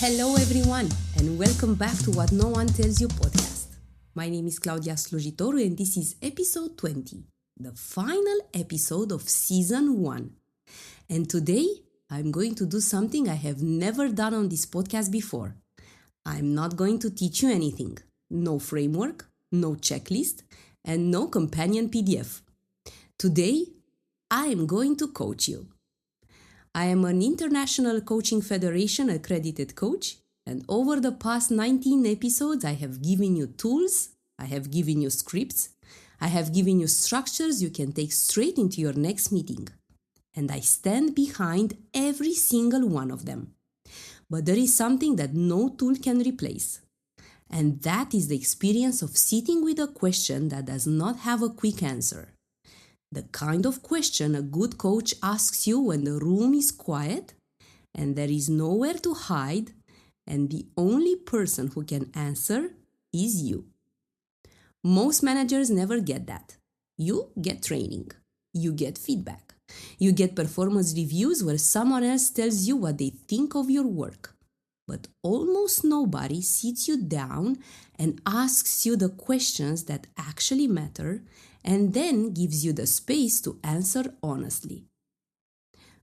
Hello everyone and welcome back to What No One Tells You podcast. My name is Claudia Slujitoru and this is episode 20, the final episode of season 1. And today I'm going to do something I have never done on this podcast before. I'm not going to teach you anything. No framework, no checklist, and no companion PDF. Today I am going to coach you. I am an International Coaching Federation accredited coach, and over the past 19 episodes, I have given you tools, I have given you scripts, I have given you structures you can take straight into your next meeting. And I stand behind every single one of them. But there is something that no tool can replace. And that is the experience of sitting with a question that does not have a quick answer. The kind of question a good coach asks you when the room is quiet and there is nowhere to hide and the only person who can answer is you. Most managers never get that. You get training. You get feedback. You get performance reviews where someone else tells you what they think of your work. But almost nobody sits you down and asks you the questions that actually matter and then gives you the space to answer honestly.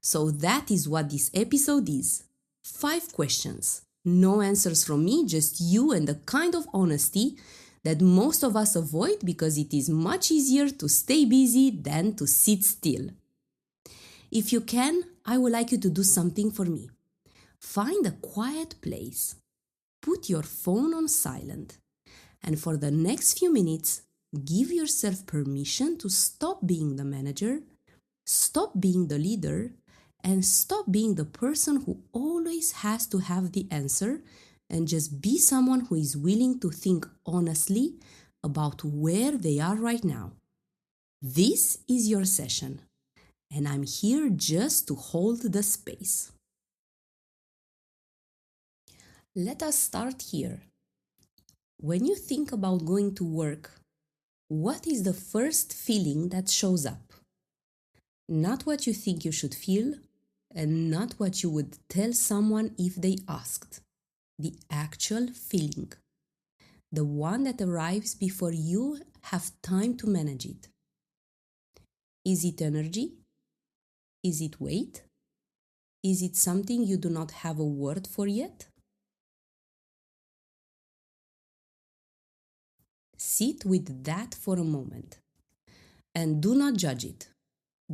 So that is what this episode is. 5 questions. No answers from me, just you and the kind of honesty that most of us avoid because it is much easier to stay busy than to sit still. If you can, I would like you to do something for me. Find a quiet place. Put your phone on silent. And for the next few minutes, give yourself permission to stop being the manager, stop being the leader, and stop being the person who always has to have the answer and just be someone who is willing to think honestly about where they are right now. This is your session, and I'm here just to hold the space. Let us start here. When you think about going to work, what is the first feeling that shows up? Not what you think you should feel, and not what you would tell someone if they asked. The actual feeling. The one that arrives before you have time to manage it. Is it energy? Is it weight? Is it something you do not have a word for yet? Sit with that for a moment and do not judge it.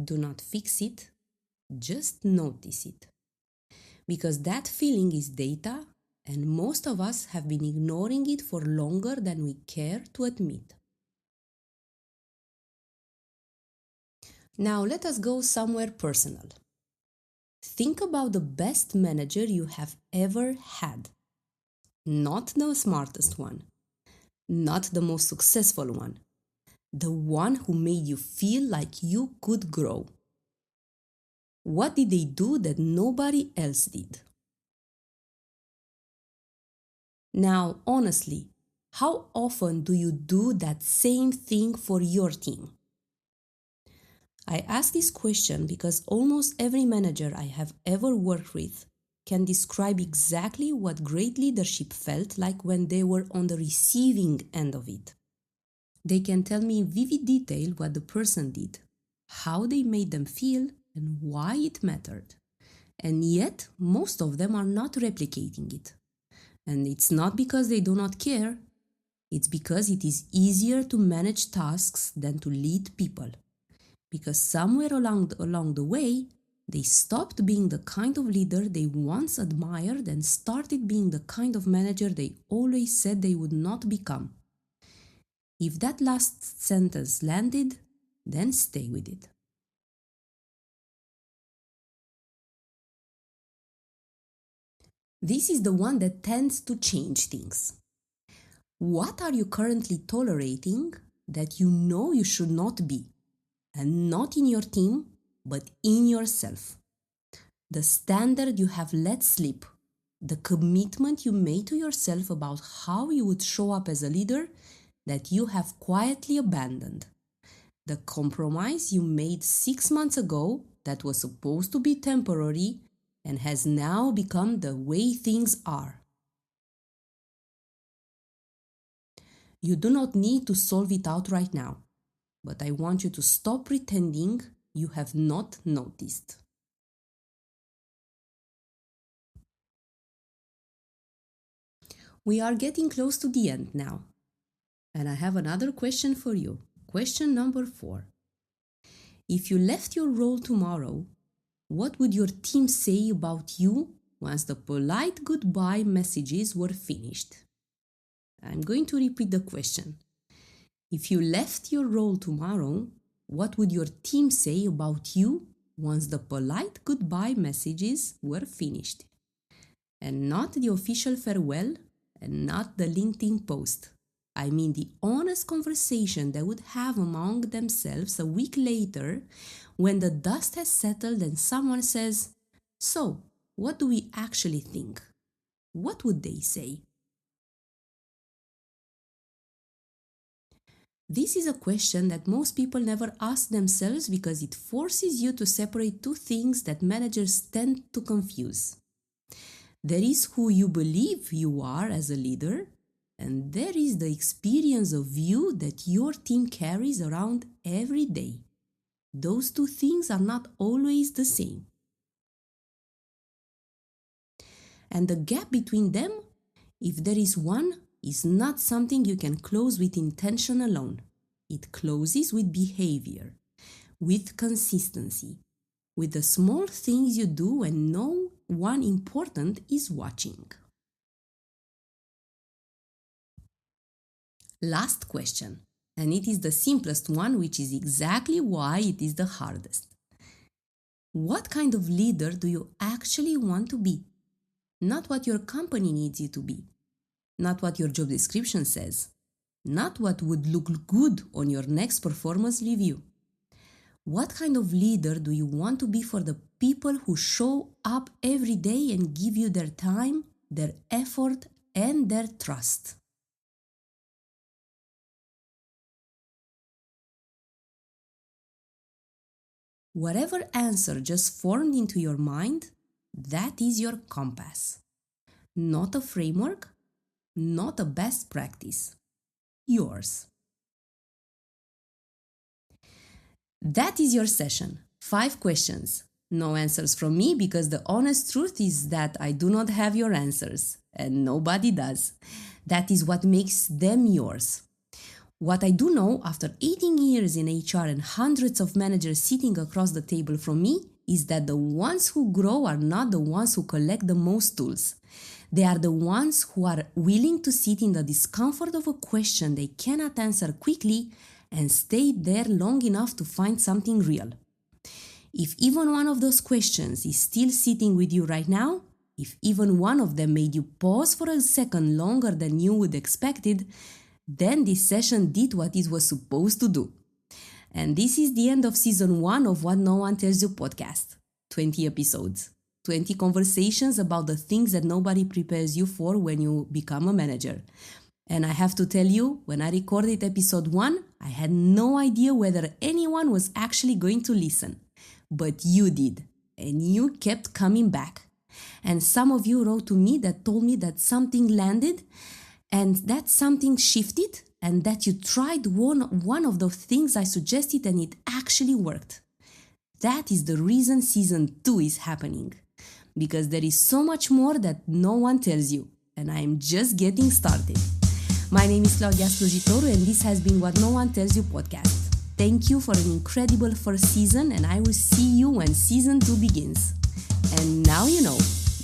Do not fix it. Just notice it. Because that feeling is data and most of us have been ignoring it for longer than we care to admit. Now let us go somewhere personal. Think about the best manager you have ever had. Not the smartest one. Not the most successful one. The one who made you feel like you could grow. What did they do that nobody else did? Now, honestly, how often do you do that same thing for your team? I ask this question because almost every manager I have ever worked with can describe exactly what great leadership felt like when they were on the receiving end of it. They can tell me in vivid detail what the person did, how they made them feel, and why it mattered. And yet, most of them are not replicating it. And it's not because they do not care, it's because it is easier to manage tasks than to lead people. Because somewhere along the way, they stopped being the kind of leader they once admired and started being the kind of manager they always said they would not become. If that last sentence landed, then stay with it. This is the one that tends to change things. What are you currently tolerating that you know you should not be? And not in your team, but in yourself. The standard you have let slip, the commitment you made to yourself about how you would show up as a leader that you have quietly abandoned. The compromise you made 6 months ago that was supposed to be temporary and has now become the way things are. You do not need to solve it out right now, but I want you to stop pretending you have not noticed. We are getting close to the end now, and I have another question for you. Question number 4. If you left your role tomorrow, what would your team say about you once the polite goodbye messages were finished? I'm going to repeat the question. If you left your role tomorrow, what would your team say about you once the polite goodbye messages were finished? And not the official farewell and not the LinkedIn post. I mean the honest conversation they would have among themselves a week later when the dust has settled and someone says, "So, what do we actually think?" What would they say? This is a question that most people never ask themselves because it forces you to separate two things that managers tend to confuse. There is who you believe you are as a leader, and there is the experience of you that your team carries around every day. Those two things are not always the same. And the gap between them, if there is one, is not something you can close with intention alone. It closes with behavior, with consistency, with the small things you do when no one important is watching. Last question, and it is the simplest one, which is exactly why it is the hardest. What kind of leader do you actually want to be? Not what your company needs you to be, not what your job description says, not what would look good on your next performance review. What kind of leader do you want to be for the people who show up every day and give you their time, their effort, and their trust? Whatever answer just formed into your mind, that is your compass. Not a framework, not a best practice. Yours. That is your session. 5 questions. No answers from me because the honest truth is that I do not have your answers, and nobody does. That is what makes them yours. What I do know after 18 years in HR and hundreds of managers sitting across the table from me is that the ones who grow are not the ones who collect the most tools. They are the ones who are willing to sit in the discomfort of a question they cannot answer quickly and stay there long enough to find something real. If even one of those questions is still sitting with you right now, if even one of them made you pause for a second longer than you would expected, then this session did what it was supposed to do. And this is the end of season 1 of What No One Tells You podcast. 20 episodes. 20 conversations about the things that nobody prepares you for when you become a manager. And I have to tell you, when I recorded episode 1, I had no idea whether anyone was actually going to listen. But you did. And you kept coming back. And some of you wrote to me that told me that something landed and that something shifted and that you tried one of the things I suggested and it actually worked. That is the reason season 2 is happening. Because there is so much more that no one tells you. And I am just getting started. My name is Claudia Slujitoru and this has been What No One Tells You podcast. Thank you for an incredible first season and I will see you when season 2 begins. And now you know,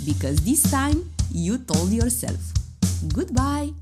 because this time you told yourself. Goodbye!